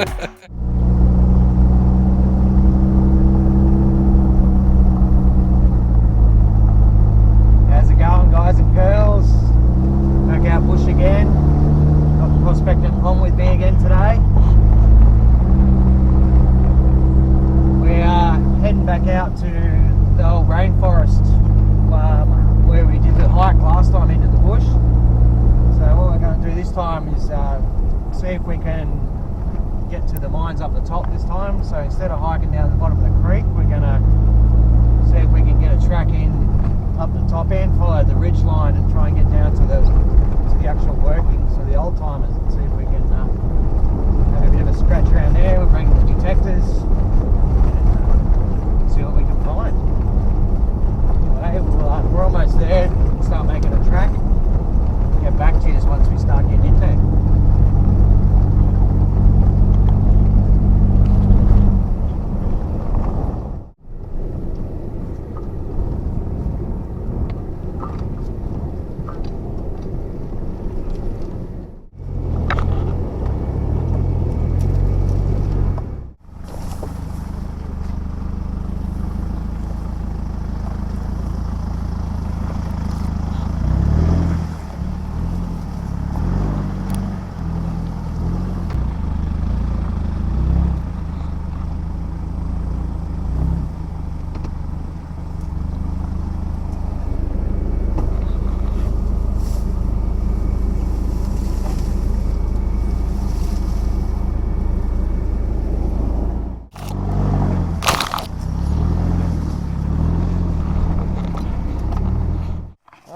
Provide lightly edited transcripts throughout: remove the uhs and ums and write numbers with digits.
How's it going, guys and girls? Back out bush again. Got prospecting on with me again today. We are heading back out to the old rainforest where we did the hike last time into the bush. So what we're going to do this time is see if we can get to the mines up the top this time. So instead of hiking down the bottom of the creek, we're going to see if we can get a track in up the top end, follow the ridge line and try and get down to the actual workings of the old timers and see if we can have a bit of a scratch around there. We'll bring the detectors and see what we can find. Anyway, we're almost there. We'll start making a track. Get back to you just once we start getting in there.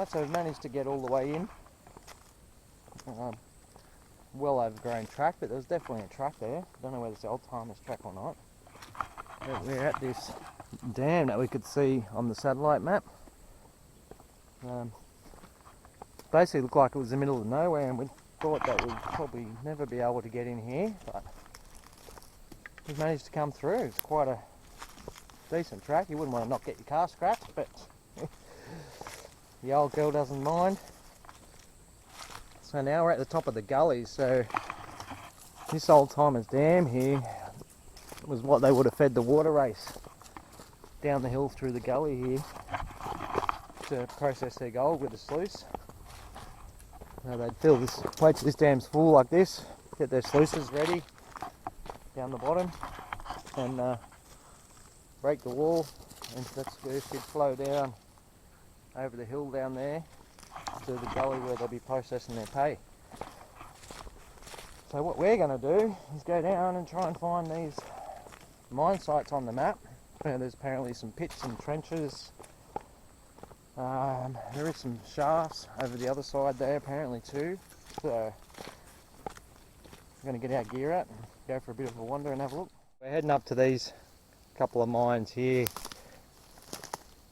So we've managed to get all the way in. Well overgrown track, but there was definitely a track there. Don't know whether it's the old timers track or not. But we're at this dam that we could see on the satellite map. Basically looked like it was the middle of nowhere, and we thought that we'd probably never be able to get in here, but we've managed to come through. It's quite a decent track. You wouldn't want to not get your car scratched, but the old girl doesn't mind. So now we're at the top of the gully. So this old timers dam here was what they would have fed the water race down the hill through the gully here to process their gold with the sluice. Now they'd fill this, wait till this dam's full like this, get their sluices ready down the bottom and break the wall, and that's where it should flow down over the hill down there to the gully where they'll be processing their pay. So what we're going to do is go down and try and find these mine sites on the map. There's apparently some pits and trenches. There is some shafts over the other side there apparently too. So we're going to get our gear out and go for a bit of a wander and have a look. We're heading up to these couple of mines here.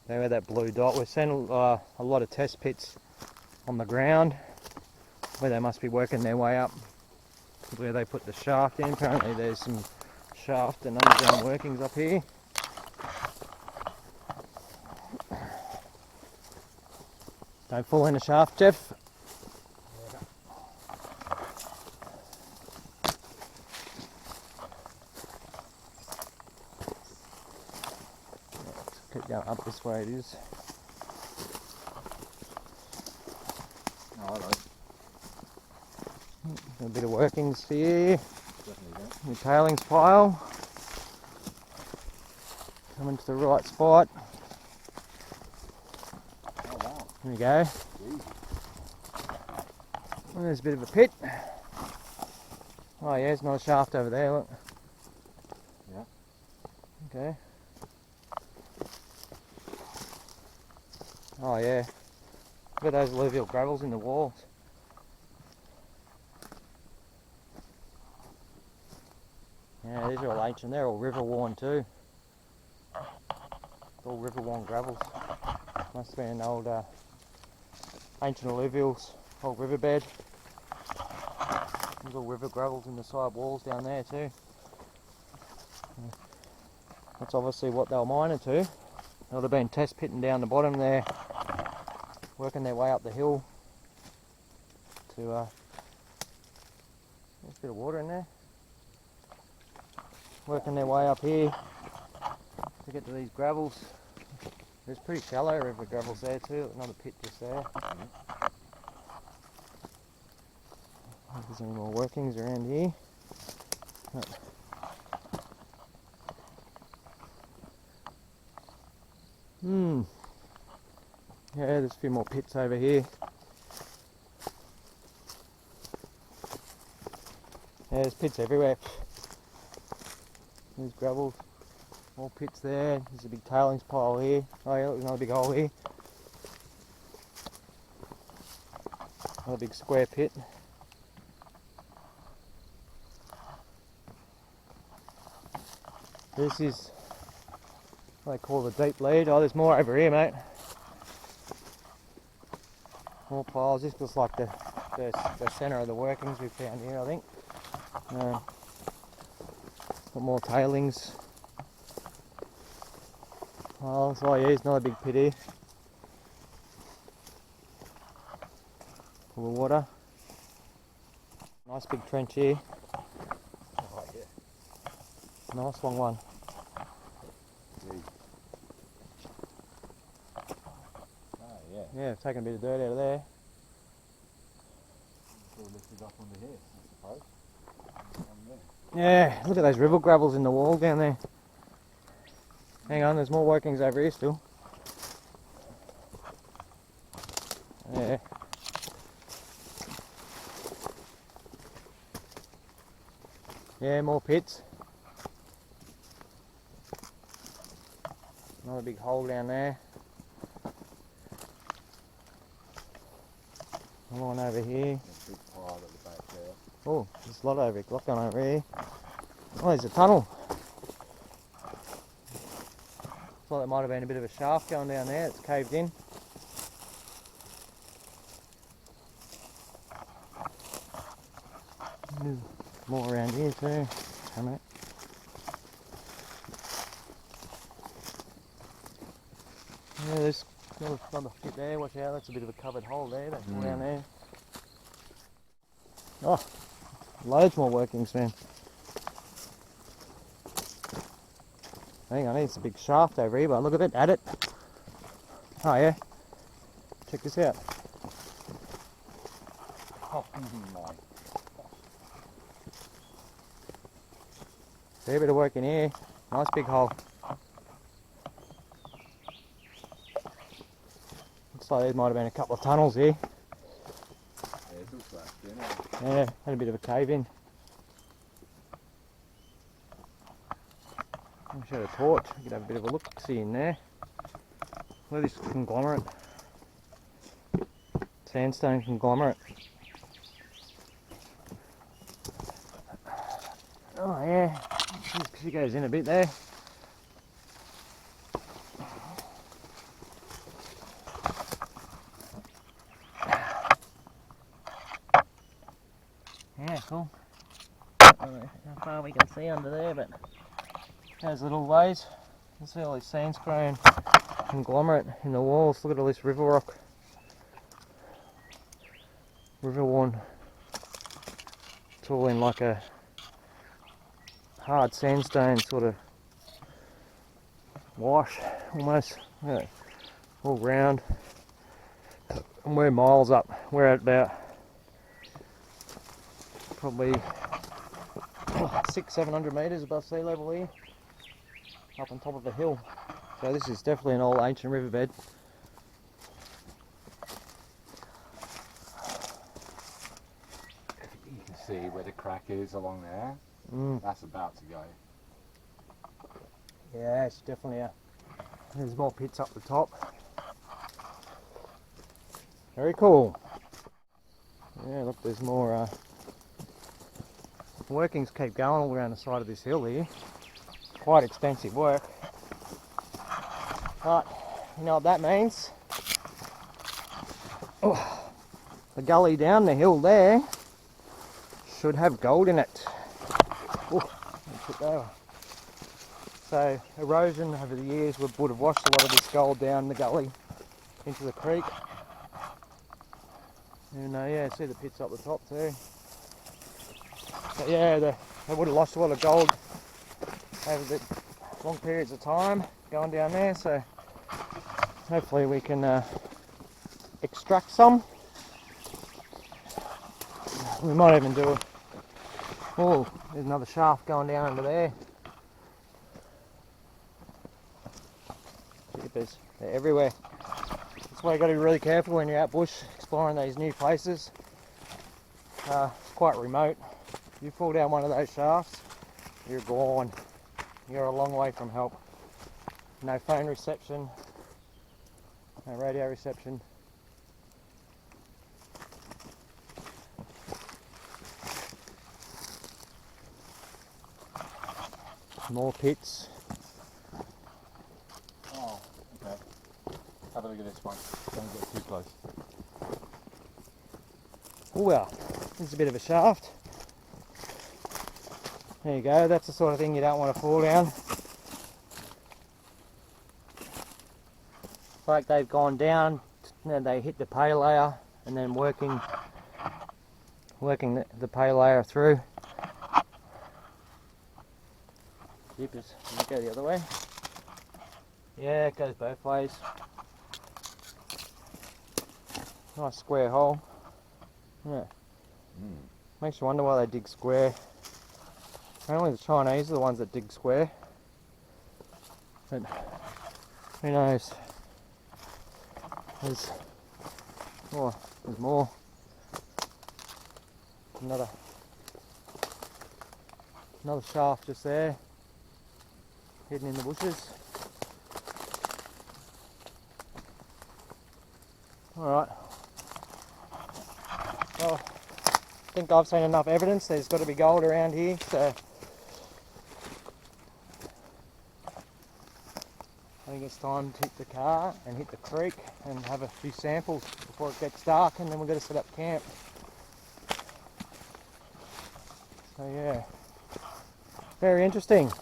There where that blue dot. We've seen a lot of test pits on the ground where they must be working their way up where they put the shaft in. Apparently there's some shaft and underground workings up here. Don't fall in the shaft, Jeff. Keep going up this way it is. A bit of workings here. The tailings pile. Coming to the right spot. Oh wow. There we go. Well, there's a bit of a pit. Oh yeah, there's another shaft over there, look. Yeah. Okay. Oh yeah. Look at those alluvial gravels in the walls. Yeah, these are all ancient. They're all river worn too. It's all river worn gravels. Must have been an old ancient alluvials, old riverbed. There's all river gravels in the side walls down there too. That's obviously what they were mining to. They would have been test pitting down the bottom there, working their way up the hill to there's a bit of water in there. working their way up here to get to these gravels. It's pretty shallow river gravels there too, another pit just there. If there's any more workings around here. Yeah, there's a few more pits over here. Yeah, there's pits everywhere. There's gravels, more pits there. There's a big tailings pile here. Oh yeah, there's another big hole here. Another big square pit. This is what they call the deep lead. Oh, there's more over here, mate. More piles. This looks like the centre of the workings we found here, I think. Got more tailings. Oh, so yeah, there's another big pit here. Full of water. Nice big trench here. Oh, yeah. Nice long one. Oh, yeah. Yeah, taking a bit of dirt out of there. Sort of lifted up onto here, I suppose. Yeah, look at those river gravels in the wall down there. Hang on, there's more workings over here still. Yeah. Yeah, more pits. Another big hole down there. Another one over here. A big pile at the back there. Oh, there's a lot going over here. Oh, there's a tunnel. Thought there might have been a bit of a shaft going down there. It's caved in. There's more around here too. Come out. Yeah, there's another pit there. Watch out, that's a bit of a covered hole there. That's all down there. Oh, loads more workings, man. Hang on, it's a big shaft over here, but look at it. Oh yeah, check this out. Oh my. Fair bit of work in here. Nice big hole. Looks like there might have been a couple of tunnels here. Yeah, it's all slashed in. Yeah, had a bit of a cave in. I'll show the torch. You could have a bit of a look see in there. Look at this conglomerate. Sandstone conglomerate. Oh yeah, she goes in a bit there. Yeah, cool. I don't know how far we can see under there, but there's little ways. You can see all these sandstone conglomerate in the walls. Look at all this river rock. River worn. It's all in like a hard sandstone sort of wash almost. Yeah, all round. And we're miles up. We're at about probably 600-700 metres above sea level here, up on top of a hill. So this is definitely an old ancient riverbed. You can see where the crack is along there. That's about to go. Yeah, it's definitely a... There's more pits up the top. Very cool. Yeah, look, there's more workings keep going all around the side of this hill here. Quite extensive work. But, you know what that means? Oh, the gully down the hill there should have gold in it. Oh, tip over. So erosion over the years would have washed a lot of this gold down the gully into the creek. And yeah, see the pits up the top too. But yeah, they would have lost a lot of gold over the long periods of time going down there, so hopefully we can extract some. We might even do oh, there's another shaft going down under there. Jeepers, they're everywhere. That's why you got to be really careful when you're out bush exploring these new places. It's quite remote. You fall down one of those shafts, you're gone. You're a long way from help. No phone reception, no radio reception. More pits. Oh, okay. Have a look at this one. Don't get too close. Oh well, this is a bit of a shaft. There you go, that's the sort of thing you don't want to fall down. Like they've gone down, and they hit the pay layer, and then working the pay layer through. Jeepers, can you go the other way? Yeah, it goes both ways. Nice square hole. Yeah. Makes you wonder why they dig square. Apparently the Chinese are the ones that dig square. But who knows? There's more. Another shaft just there, hidden in the bushes. Alright. Well, I think I've seen enough evidence. There's got to be gold around here, so I think it's time to hit the car and hit the creek and have a few samples before it gets dark, and then we've got to set up camp. So yeah, very interesting.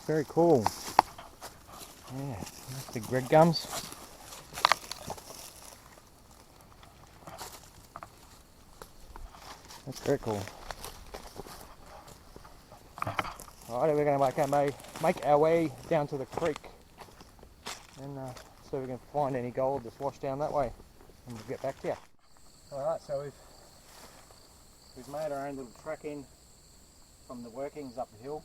Very cool. Yeah, nice big red gums. That's very cool. Alright, we're going to make our way down to the creek and see if we can find any gold that's washed down that way, and we'll get back to you. Alright, so we've made our own little track in from the workings up the hill.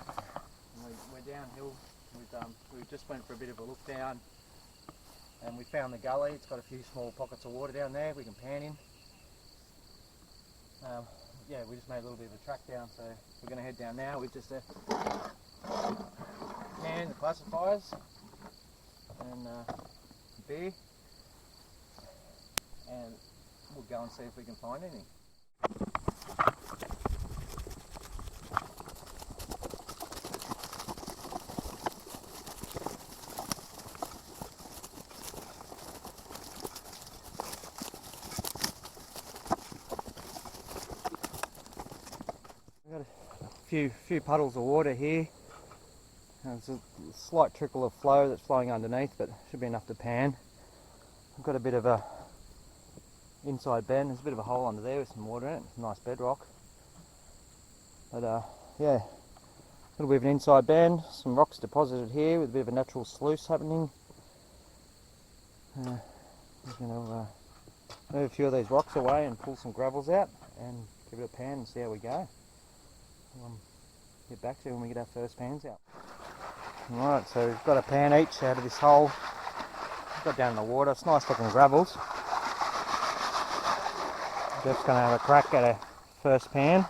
And we're downhill. We just went for a bit of a look down, and we found the gully. It's got a few small pockets of water down there we can pan in. Yeah, we just made a little bit of a track down, so we're going to head down now with just a can, the classifiers, and beer, and we'll go and see if we can find anything. We've got a few puddles of water here. There's a slight trickle of flow that's flowing underneath, but should be enough to pan. I've got a bit of a inside bend. There's a bit of a hole under there with some water in it. Nice bedrock. But yeah, a little bit of an inside bend. Some rocks deposited here with a bit of a natural sluice happening. We're going to move a few of these rocks away and pull some gravels out and give it a pan and see how we go. We'll get back to when we get our first pans out. Alright, so we've got a pan each out of this hole. Got down in the water. It's nice looking gravels. Jeff's going to have a crack at a first pan.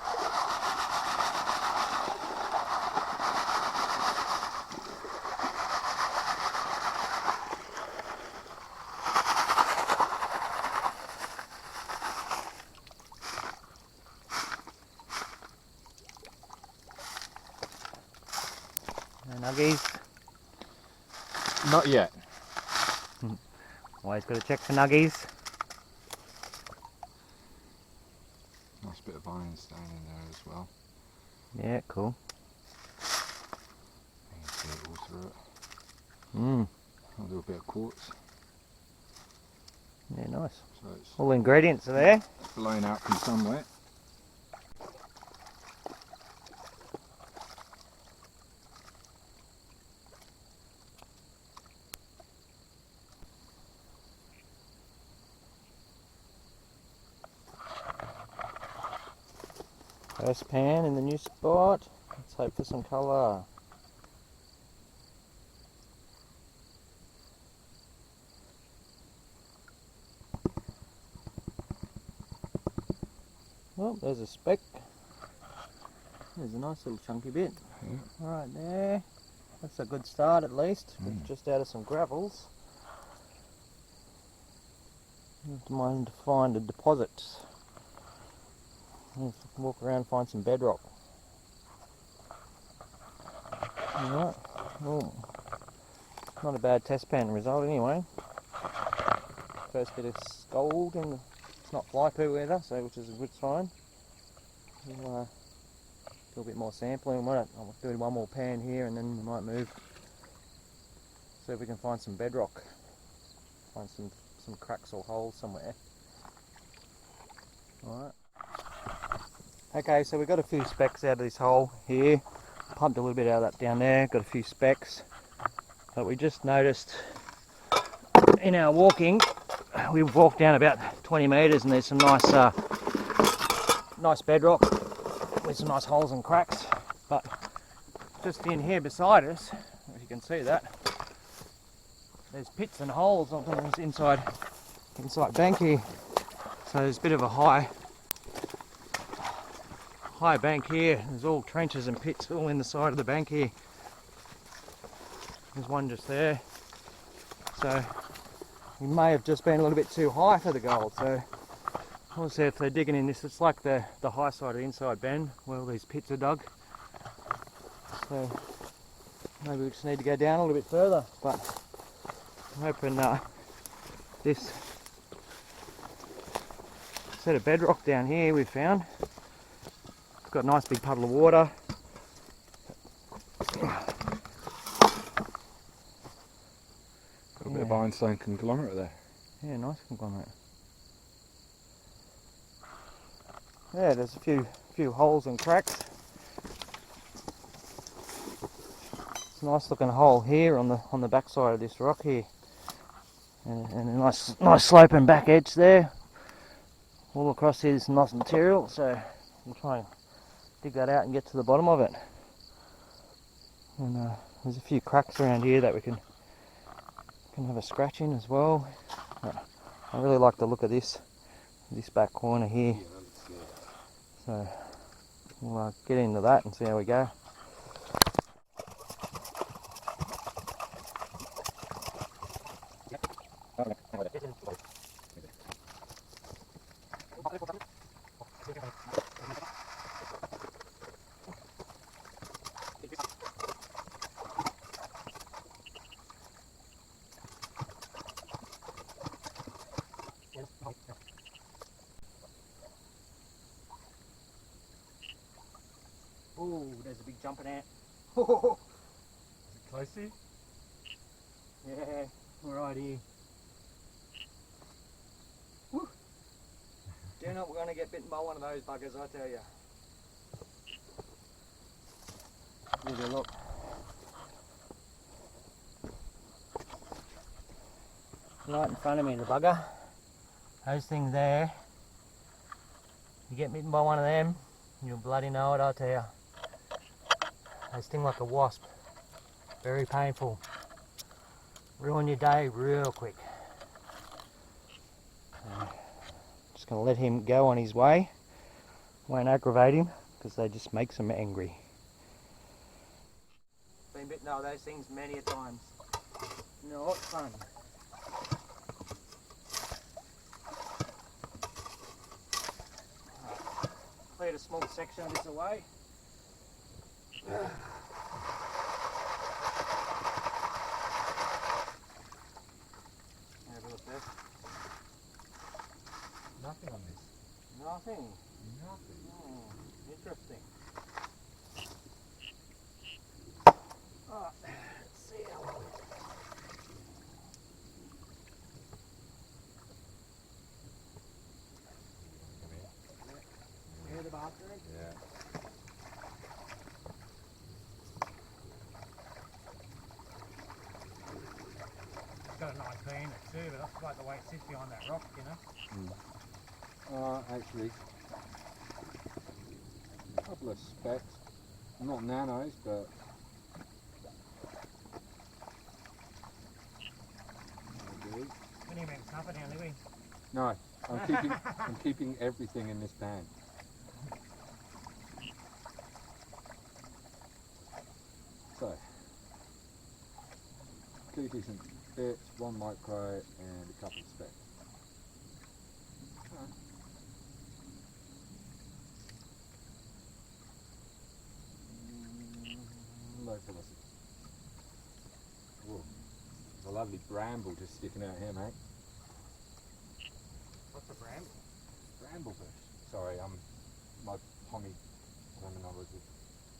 Nuggies. Not yet. Always got to check for nuggies. Nice bit of ironstone in there as well. Yeah, cool. You can see it all through it. A little bit of quartz. Yeah, nice. So it's All the ingredients are there. blown out from somewhere. First pan in the new spot. Let's hope for some colour. Oh, there's a speck. There's a nice little chunky bit. Yeah. Right there. That's a good start at least. Just out of some gravels. Don't mind to find a deposit. Let's walk around and find some bedrock. Alright. Oh. Not a bad test pan result anyway. First bit of gold, and it's not fly poo either, so which is a good sign. We'll do a bit more sampling. I'll do one more pan here and then we might move. See if we can find some bedrock. Find some cracks or holes somewhere. Alright. Okay, so we got a few specks out of this hole here. Pumped a little bit out of that down there, got a few specks. But we just noticed in our walking, we've walked down about 20 metres and there's some nice bedrock with some nice holes and cracks. But just in here beside us, if you can see that, there's pits and holes on this inside bank here. So there's a bit of a high bank here. There's all trenches and pits all in the side of the bank here. There's one just there. So we may have just been a little bit too high for the gold. So we'll see if they're digging in this. It's like the high side of the inside bend where all these pits are dug. So maybe we just need to go down a little bit further. But I'm hoping this set of bedrock down here we've found. It's got a nice big puddle of water. Got a bit of ironstone conglomerate there. Yeah, nice conglomerate. Yeah, there's a few holes and cracks. It's a nice looking hole here on the back side of this rock here, and a nice sloping back edge there. All across here is some nice material, so we'll try and dig that out and get to the bottom of it. And there's a few cracks around here that we can have a scratch in as well. I really like the look of this back corner here. So we'll get into that and see how we go. Oh, there's a big jumping ant. Is it close to you? Yeah, right here. Woo. Do not, we're going to get bitten by one of those buggers, I tell you. Give it a look. Right in front of me, the bugger. Those things there. You get bitten by one of them, you'll bloody know it, I tell you. They sting like a wasp. Very painful. Ruin your day real quick. Just going to let him go on his way. Won't aggravate him because they just makes him angry. Been bitten by those things many a times. Not fun. Cleared a small section of this away. Have a look there. Nothing on this. Nothing. Nothing. Interesting. Alright, let's see how long. Hear the bathroom? Yeah. It's got a nice beam in it too, but I like the way it sits behind that rock, you know. Actually, couple of specks, not nanos, but What do you mean, snuffer down, Louis? no, I'm keeping everything in this pan. So, two decent bits, one micro and a couple of specks. Low velocity. Whoa, there's a lovely bramble just sticking out here, mate. What's a bramble? Bramble bush. Sorry, my Tommy terminology.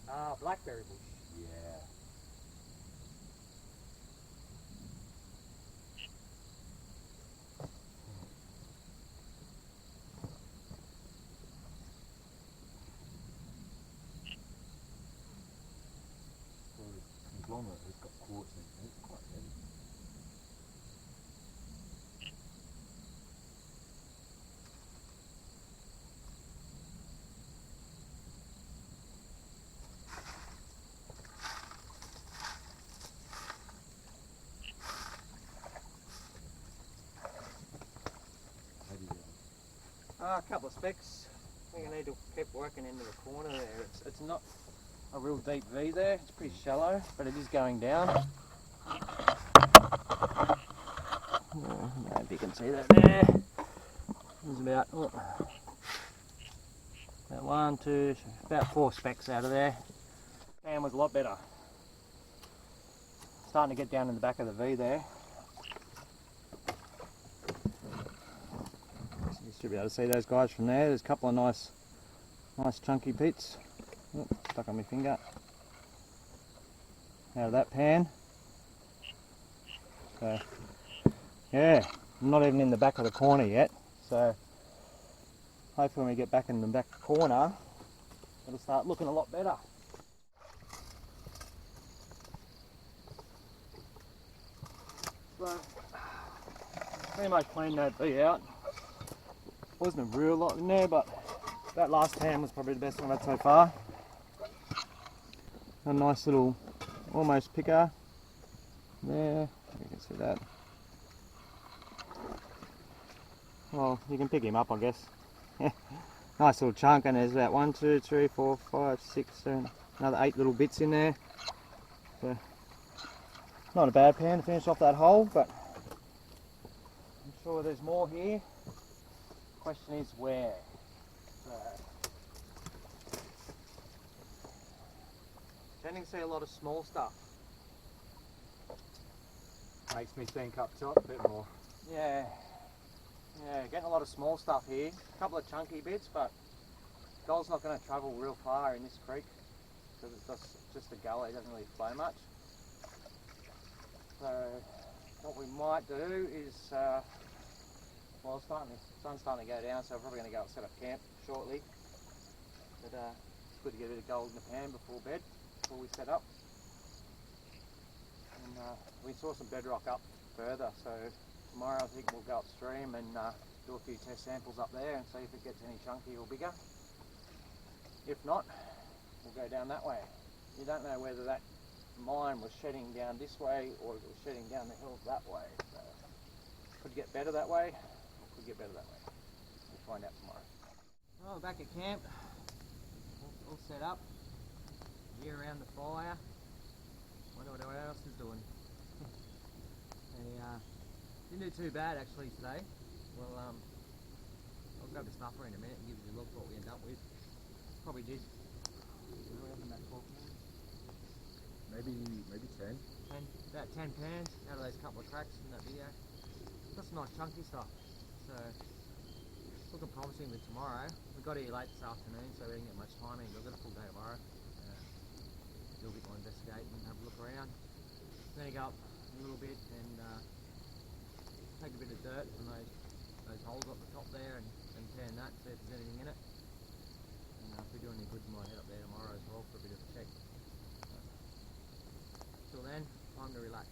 Ah, blackberry bush. Yeah. So the conglomerate has got quartz in it. It's quite heavy. How do you A couple of specks. I think I need to keep working into the corner there. It's not a real deep V there. It's pretty shallow, but it is going down. I don't know if you can see that there. There's about one, two, about 4 specks out of there. Pan was a lot better. Starting to get down in the back of the V there. You should be able to see those guys from there. There's a couple of nice chunky bits. Oh, stuck on my finger. Out of that pan. So, yeah, I'm not even in the back of the corner yet. So, hopefully when we get back in the back corner, it'll start looking a lot better. So, pretty much cleaned that bee out. Wasn't a real lot in there, but that last pan was probably the best one I've had so far. A nice little, almost picker there. You can see that. Well, you can pick him up, I guess. Nice little chunk, and there's about 1, 2, 3, 4, 5, 6, 7, another 8 little bits in there. So, not a bad pan to finish off that hole, but I'm sure there's more here. Question is where. So, tending to see a lot of small stuff. Makes me think up top a bit more. Yeah, getting a lot of small stuff here. A couple of chunky bits, but Gull's not going to travel real far in this creek because it's just a gully, it doesn't really flow much. So what we might do is, well, the sun's starting to go down, so we're probably going to go and set up camp shortly. But it's good to get a bit of gold in the pan before bed, before we set up. And we saw some bedrock up further, so tomorrow I think we'll go upstream and do a few test samples up there and see if it gets any chunky or bigger. If not, we'll go down that way. You don't know whether that mine was shedding down this way or it was shedding down the hill that way. So could get better that way, or could get better that way. We'll find out tomorrow. Well, we're back at camp, all set up, gear around the fire. Wonder what else is doing. Didn't do too bad actually today. Well, I'll grab the snuffer in a minute and give you a look what we end up with. Probably did. Maybe 10. About 10 pans out of those couple of cracks in that video. Got some nice chunky stuff. So looking promising with tomorrow. We got here late this afternoon, so we didn't get much time in. We've got a full day tomorrow. Do a bit more investigating and have a look around. Then go up a little bit and take a bit of dirt from those holes up the top there and pan that, see if there's anything in it. And if we do any good, we might head up there tomorrow as well for a bit of a check. Till then, time to relax.